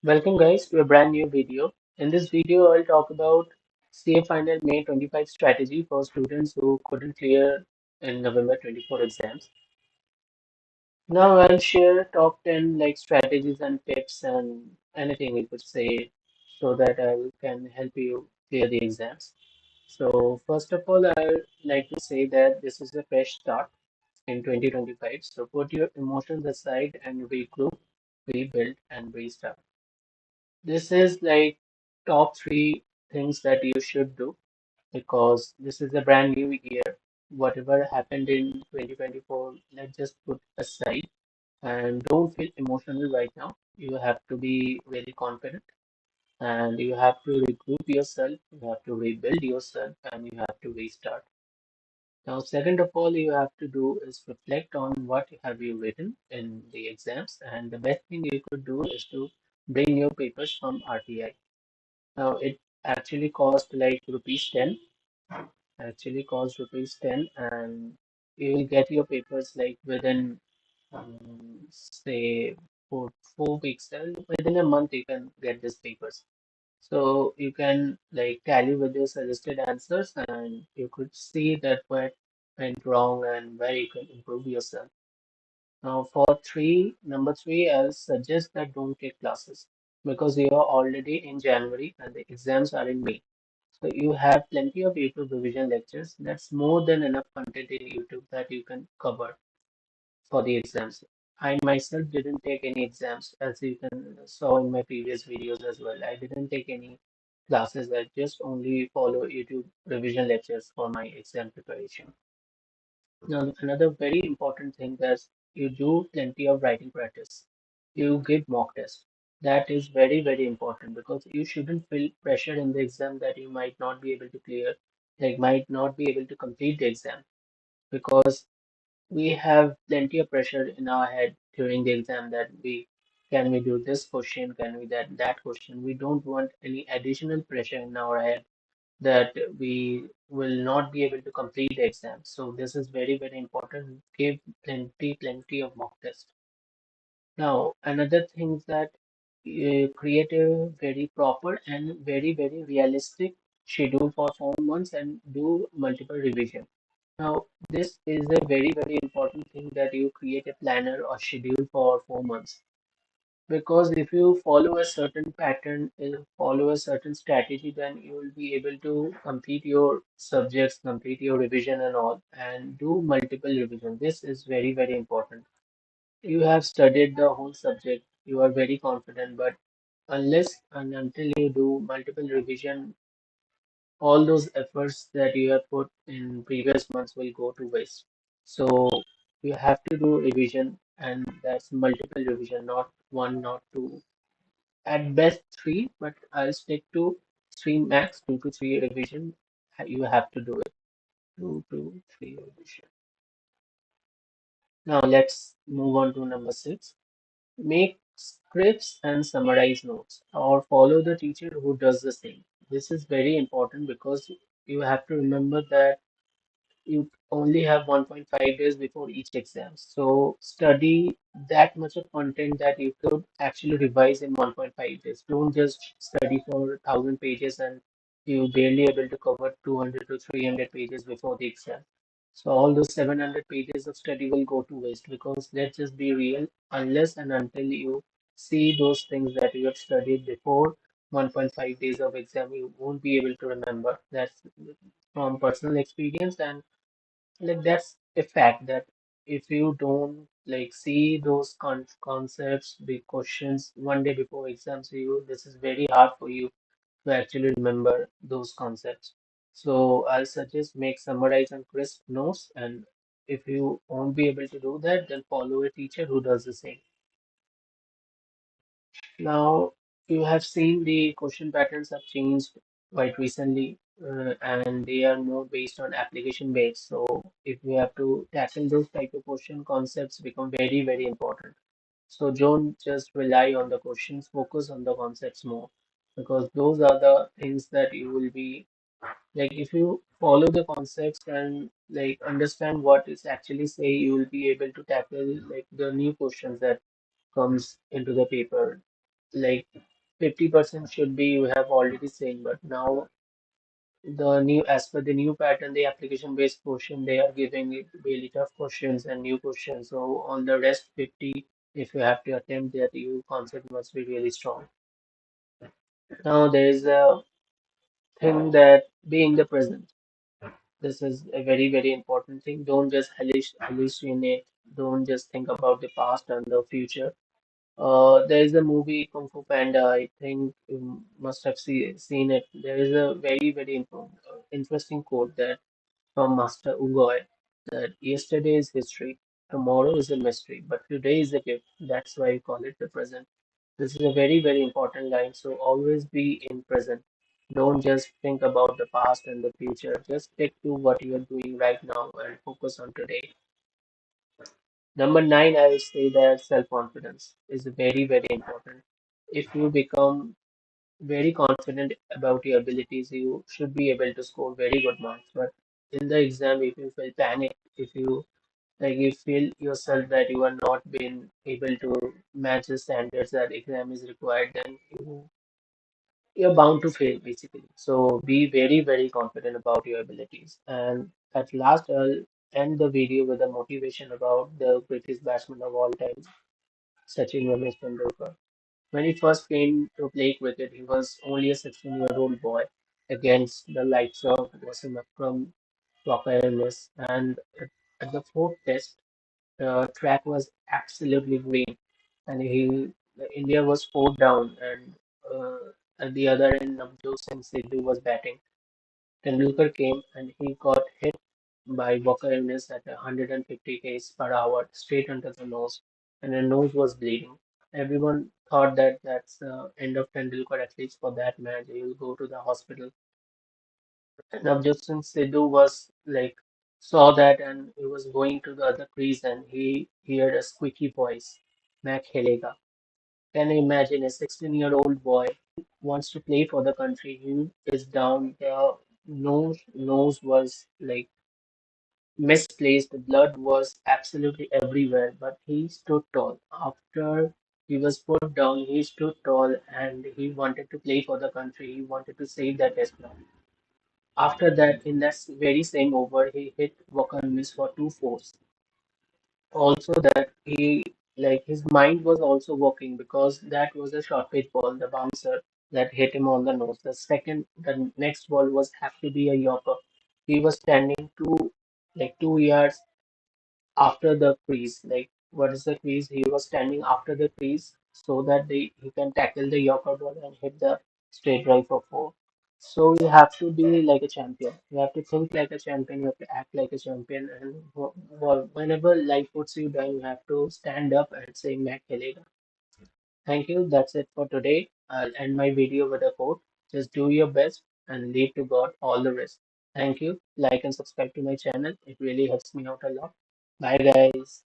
Welcome guys to a brand new video. In this video, I'll talk about CA Final May 25 strategy for students who couldn't clear in November 24 exams. Now I'll share top 10 strategies and tips and anything you could say so that I can help you clear the exams. So first of all, I'd like to say that this is a fresh start in 2025. So put your emotions aside and regroup, rebuild and restart. This is like top three things that you should do because this is a brand new year. Whatever happened in 2024, let's just put aside and don't feel emotional right now. You have to be very confident and you have to regroup yourself, you have to rebuild yourself, and you have to restart. Now, second of all, you have to do is reflect on what have you written in the exams, and the best thing you could do is to bring your papers from RTI. Now it actually cost like rupees 10, actually cost rupees 10, and you will get your papers like within say four weeks, and within a month you can get these papers. So you can like tally with your suggested answers and you could see that what went wrong and where you can improve yourself. Now for number three, I'll suggest that don't take classes because you are already in January and the exams are in May. So you have plenty of YouTube revision lectures. That's more than enough content in YouTube that you can cover for the exams. I myself didn't take any exams, as you can saw in my previous videos as well. I didn't take any classes. I just only follow YouTube revision lectures for my exam preparation. Now, another very important thing is you do plenty of writing practice. You give mock tests. That is very, very important because you shouldn't feel pressure in the exam that you might not be able to clear, like might not be able to complete the exam because we have plenty of pressure in our head during the exam that we do this question, can we that question. We don't want any additional pressure in our head that we will not be able to complete the exam. So this is very, very important. Give plenty of mock tests. Now, another thing is that create a very proper and very, very realistic schedule for 4 months and do multiple revision. Now, this is a very, very important thing that you create a planner or schedule for 4 months. Because if you follow a certain pattern, follow a certain strategy, then you will be able to complete your subjects, complete your revision and all, and do multiple revision. This is very, very important. You have studied the whole subject, you are very confident, but unless and until you do multiple revision, all those efforts that you have put in previous months will go to waste. So you have to do revision, and that's multiple revision, not one, not two, at best three, but I'll stick to three max, 2 to 3 revision. You have to do it. 2 to 3 revision. Now let's move on to number six. Make scripts and summarize notes or follow the teacher who does the same. This is very important because you have to remember that you only have 1.5 days before each exam. So study that much of content that you could actually revise in 1.5 days. Don't just study for 1,000 pages and you barely able to cover 200 to 300 pages before the exam. So all those 700 pages of study will go to waste because let's just be real, unless and until you see those things that you have studied before 1.5 days of exam, you won't be able to remember. That's from personal experience, and like that's a fact that if you don't like see those concepts, the questions 1 day before exams, you this is very hard for you to actually remember those concepts. So I'll suggest make summarize and crisp notes, and if you won't be able to do that, then follow a teacher who does the same. Now, you have seen the question patterns have changed quite recently, and they are more based on application based. So, if we have to tackle those type of question, concepts become very, very important. So, don't just rely on the questions, focus on the concepts more, because those are the things that you will be like. If you follow the concepts and like understand what is actually say, you will be able to tackle like the new questions that comes into the paper. Like 50% should be you have already seen, but now as per the new pattern, the application-based question, they are giving it really tough questions and new questions. So on the rest 50, if you have to attempt that, your concept must be really strong. Now there is a thing that be in the present. This is a very, very important thing. Don't just hallucinate. Don't just think about the past and the future. There is a movie Kung Fu Panda. I think you must have seen it. There is a very, very interesting quote that from Master Ugoy that yesterday is history, tomorrow is a mystery, but today is a gift. That's why we call it the present. This is a very, very important line. So always be in present. Don't just think about the past and the future. Just stick to what you are doing right now and focus on today. Number nine, I would say that self-confidence is very, very important. If you become very confident about your abilities, you should be able to score very good marks. But in the exam, if you feel panic, if you like you feel yourself that you are not being able to match the standards that exam is required, then you're bound to fail basically. So be very, very confident about your abilities. And at last, I'll end the video with a motivation about the greatest batsman of all time, Sachin Ramesh Tendulkar. When he first came to play cricket, he was only a 16-year-old boy against the likes of Wasim Akram, Walker Ellis, and at the fourth test, the track was absolutely green, and India was four down, and at the other end, Navjot Singh Sidhu was batting. Tendulkar came and he got hit by Walker Evans at 150 km per hour straight under the nose, and the nose was bleeding. Everyone thought that that's the end of Tendulkar, at least for that match. He will go to the hospital. And Navjot Singh Sidhu was like saw that and he was going to the other crease and he heard a squeaky voice, Mac Helega. Can you imagine a 16-year-old boy wants to play for the country? He is down. The nose was like misplaced. The blood was absolutely everywhere, but he stood tall. After he was put down, he stood tall and he wanted to play for the country. He wanted to save that test match. After that, in that very same over, he hit Walker miss for two fours. Also, that he like his mind was also working because that was a short pitch ball, the bouncer that hit him on the nose. The next ball was have to be a yorker. He was standing 2 yards after the crease. Like, what is the crease? He was standing after the crease so that he can tackle the Yorker ball and hit the straight drive for four. So you have to be like a champion. You have to think like a champion. You have to act like a champion. And whenever life puts you down, you have to stand up and say, Mac Helega. Thank you. That's it for today. I'll end my video with a quote. Just do your best and leave to God all the rest. Thank you. Like and subscribe to my channel. It really helps me out a lot. Bye, guys.